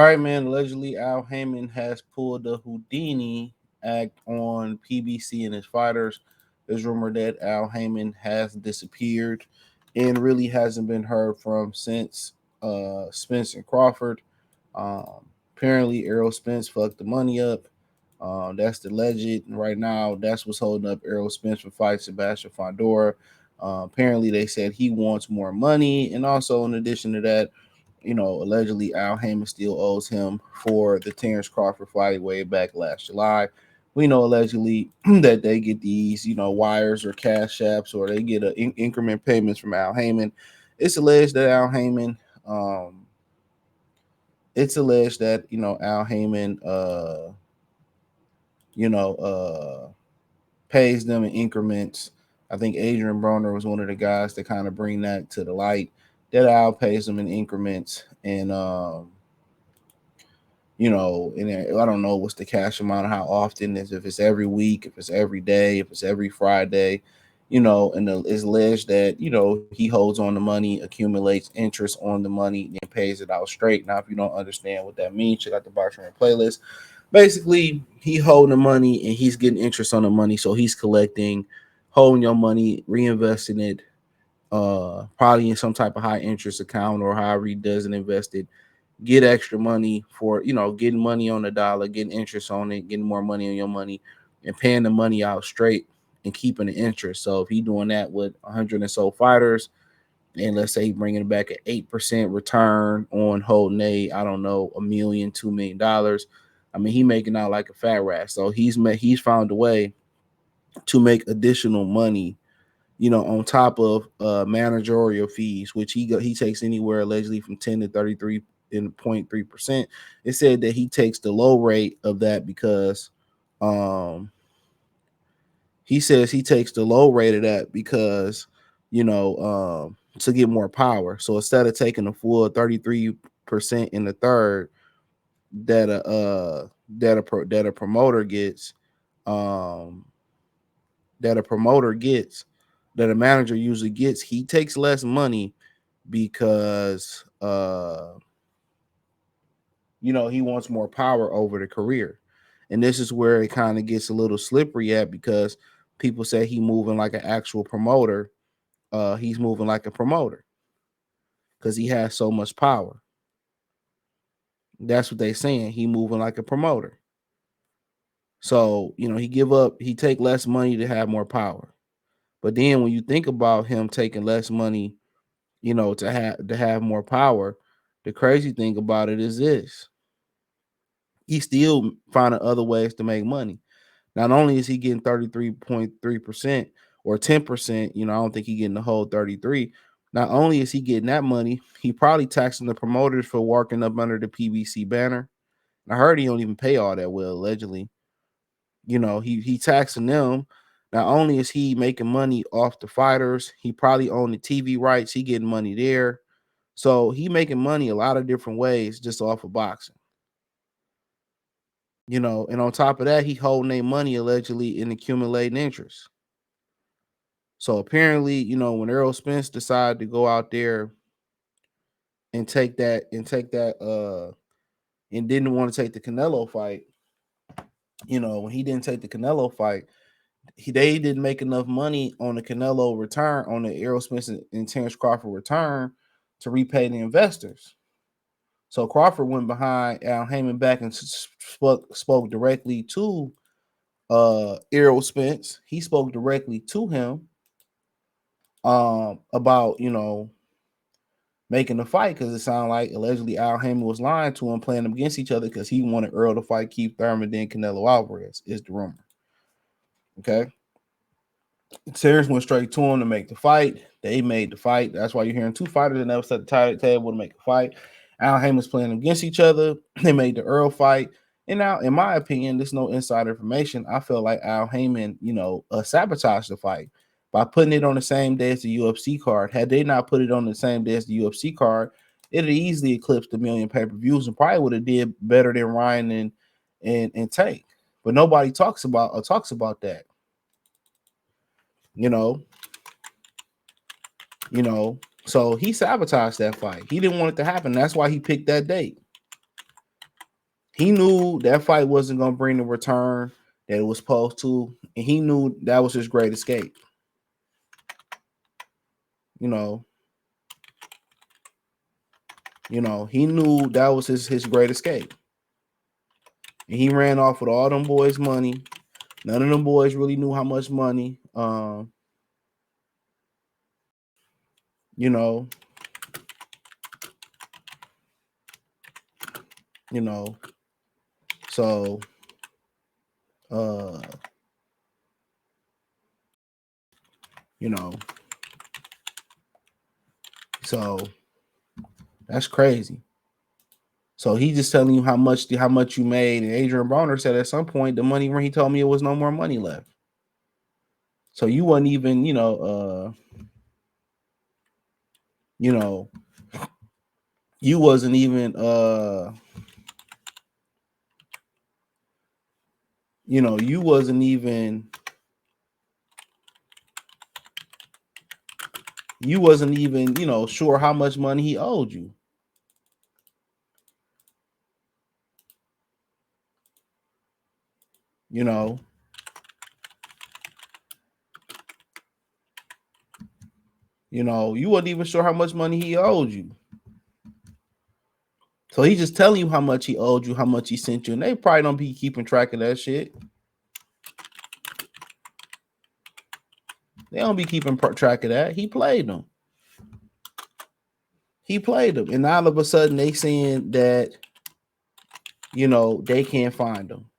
right, man. Allegedly, Al Haymon has pulled the Houdini act on PBC and his fighters. There's rumor that Al Haymon has disappeared and really hasn't been heard from since Spence and Crawford. Apparently, Errol Spence fucked the money up. That's the legend. Right now, that's what's holding up Errol Spence from fight Sebastian Fondora. Apparently, they said he wants more money. And also, in addition to that, allegedly Al Haymon still owes him for the Terrence Crawford fight way back last July. We know allegedly that they get these, wires or cash apps, or they get increment payments from Al Haymon. It's alleged that Al Haymon, Al Haymon, you know, uh, pays them in increments. I think Adrian Broner was one of the guys that kind of bring that to the light. That Al pays them in increments, and and I don't know what's the cash amount, how often is, if it's every week, if it's every day, if it's every Friday, and it's alleged that he holds on the money, accumulates interest on the money, and pays it out straight. Now, if you don't understand what that means, check out the Boxing Room playlist. Basically, he holding the money and he's getting interest on the money, so he's collecting, holding your money, reinvesting it, probably in some type of high interest account or however he doesn't invest it, get extra money for, getting money on the dollar, getting interest on it, getting more money on your money, and paying the money out straight and keeping the interest. So if he's doing that with 100 and so fighters, and let's say he's bringing it back at 8% return on holding I don't know, $1 million, $2 million. I mean, he making out like a fat rat. So he's found a way to make additional money, on top of managerial fees, which he takes anywhere allegedly from 10 to 33.3%. It said that he takes the low rate of that because he says he takes the low rate of that because to get more power. So instead of taking the full 33% in the third that a promoter gets, um that a promoter gets, that a manager usually gets, he takes less money because he wants more power over the career. And this is where it kind of gets a little slippery at, because people say he moving like an actual promoter. He's moving like a promoter because he has so much power. That's what they saying. He moving like a promoter. So, he take less money to have more power. But then when you think about him taking less money, to have more power, the crazy thing about it is this: he's still finding other ways to make money. Not only is he getting 33.3% or 10%, I don't think he's getting the whole 33. Not only is he getting that money, he probably taxing the promoters for working up under the PBC banner. I heard he don't even pay all that well, allegedly. He taxing them. Not only is he making money off the fighters, he probably own the TV rights. He getting money there. So he making money a lot of different ways just off of boxing. And on top of that, he holding their money allegedly in accumulating interest. So apparently, when Errol Spence decided to go out there and and didn't want to take the Canelo fight, when he didn't take the Canelo fight, they didn't make enough money on the Canelo return, on the Errol Spence and Terrence Crawford return, to repay the investors. So Crawford went behind Al Haymon back and spoke directly to Errol Spence. He spoke directly to him about making the fight, because it sounded like allegedly Al Haymon was lying to him, playing them against each other, because he wanted Earl to fight Keith Thurman, then Canelo Alvarez, is the rumor. Okay. Terrence went straight to him to make the fight. They made the fight. That's why you're hearing two fighters that never set the table to make a fight. Al Haymon's playing against each other. They made the Earl fight. And now, in my opinion, there's no insider information. I feel like Al Haymon, sabotaged the fight by putting it on the same day as the UFC card. Had they not put it on the same day as the UFC card, it'd easily eclipsed the million pay-per-views and probably would have did better than Ryan and Tank. But nobody talks about that. you know, So he sabotaged that fight. He didn't want it to happen. That's why he picked that date. He knew that fight wasn't gonna bring the return that it was supposed to, and he knew that was his great escape. You know, he knew that was his great escape. And he ran off with all them boys' money. None of them boys really knew how much money. You know, so uh, you know, so that's crazy. So he just telling you how much you made. And Adrian Bronner said at some point the money when he told me it was no more money left. So you wasn't even, you wasn't even you wasn't even sure how much money he owed you. You wasn't even sure how much money he owed you. So he just telling you how much he owed you, how much he sent you, and they probably don't be keeping track of that shit. They don't be keeping track of that. He played them. And all of a sudden they saying that they can't find them.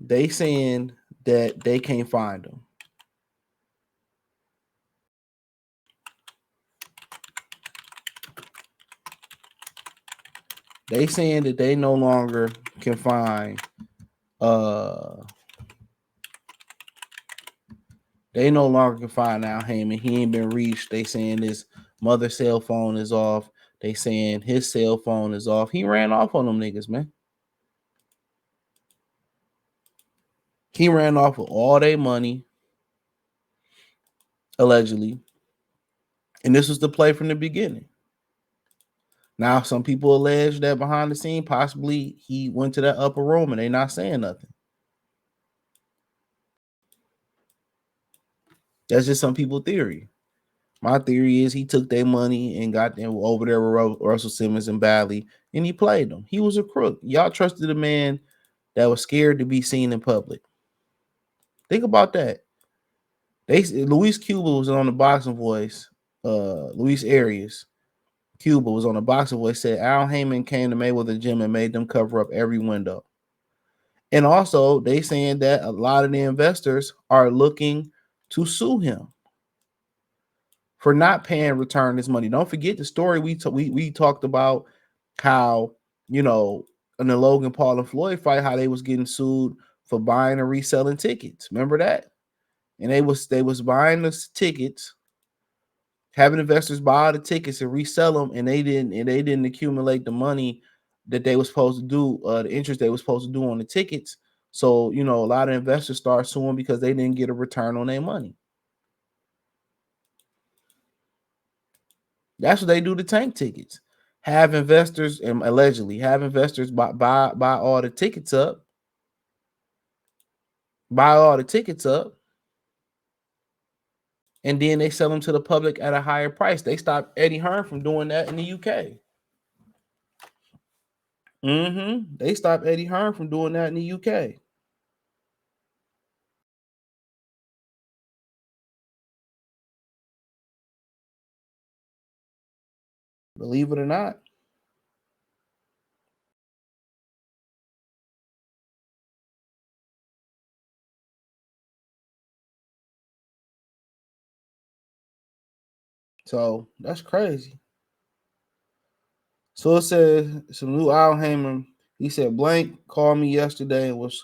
They saying that they can't find them. They saying that they no longer can find they no longer can find Al Haymon. He ain't been reached. They saying his mother's cell phone is off. They saying his cell phone is off. He ran off on them niggas, man. He ran off with all their money, allegedly. And this was the play from the beginning. Now, some people allege that behind the scene, possibly he went to that upper room and they not saying nothing. That's just some people's theory. My theory is he took their money and got them over there with Russell Simmons and Bally, and he played them. He was a crook. Y'all trusted a man that was scared to be seen in public. Think about that. Luis Cuba was on the Boxing Voice. Luis Arias Cuba was on the Boxing Voice. Said Al Haymon came to Mayweather gym and made them cover up every window. And also, they saying that a lot of the investors are looking to sue him for not paying return his money. Don't forget the story we talked about how, in the Logan Paul and Floyd fight, how they was getting sued for buying and reselling tickets. Remember that? And they was buying the tickets, having investors buy the tickets and resell them, and they didn't accumulate the money that they was supposed to do, the interest they was supposed to do on the tickets. So, a lot of investors start suing because they didn't get a return on their money. That's what they do to tank tickets. Have investors, and allegedly have investors buy all the tickets up, and then they sell them to the public at a higher price. They stopped Eddie Hearn from doing that in the UK. They stopped Eddie Hearn from doing that in the UK. Believe it or not. So that's crazy. So it says some new Al Haymon. He said Blank called me yesterday and was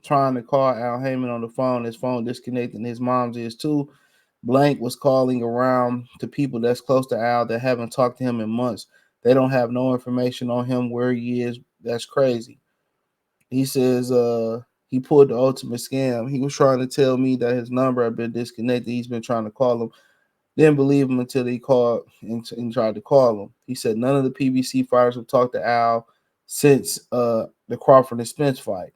trying to call Al Haymon on the phone. His phone disconnected, and his mom's is too. Blank was calling around to people that's close to Al that haven't talked to him in months. They don't have no information on him, where he is. That's crazy. He says he pulled the ultimate scam. He was trying to tell me that his number had been disconnected. He's been trying to call him. Didn't believe him until he called and tried to call him. He said none of the PBC fighters have talked to Al since the Crawford and Spence fight.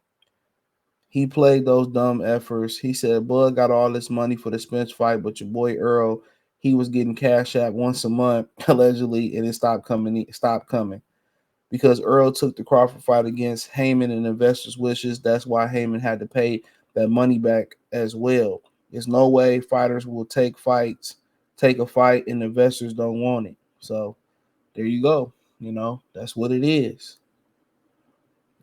He played those dumb efforts. He said Bud got all this money for the Spence fight, but your boy Earl, he was getting cash app once a month allegedly, and it stopped coming. Stopped coming because Earl took the Crawford fight against Haymon and investors' wishes. That's why Haymon had to pay that money back as well. There's no way fighters will take a fight, and investors don't want it. So there you go. That's what it is.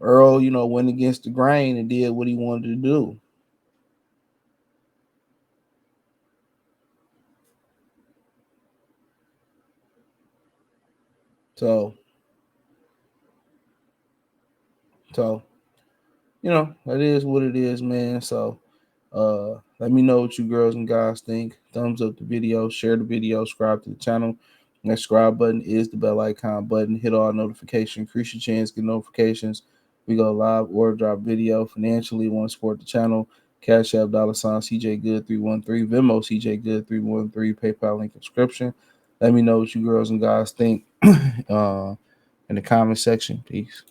Earl, went against the grain and did what he wanted to do. So, so that is what it is, man. So, let me know what you girls and guys think. Thumbs up the video, share the video, subscribe to the channel. That subscribe button is the bell icon button. Hit all notifications, increase your chance, get notifications. We go live or drop video. Financially, want to support the channel. Cash App $ CJ Good 313, Venmo CJ Good 313, PayPal link subscription. Let me know what you girls and guys think in the comment section. Peace.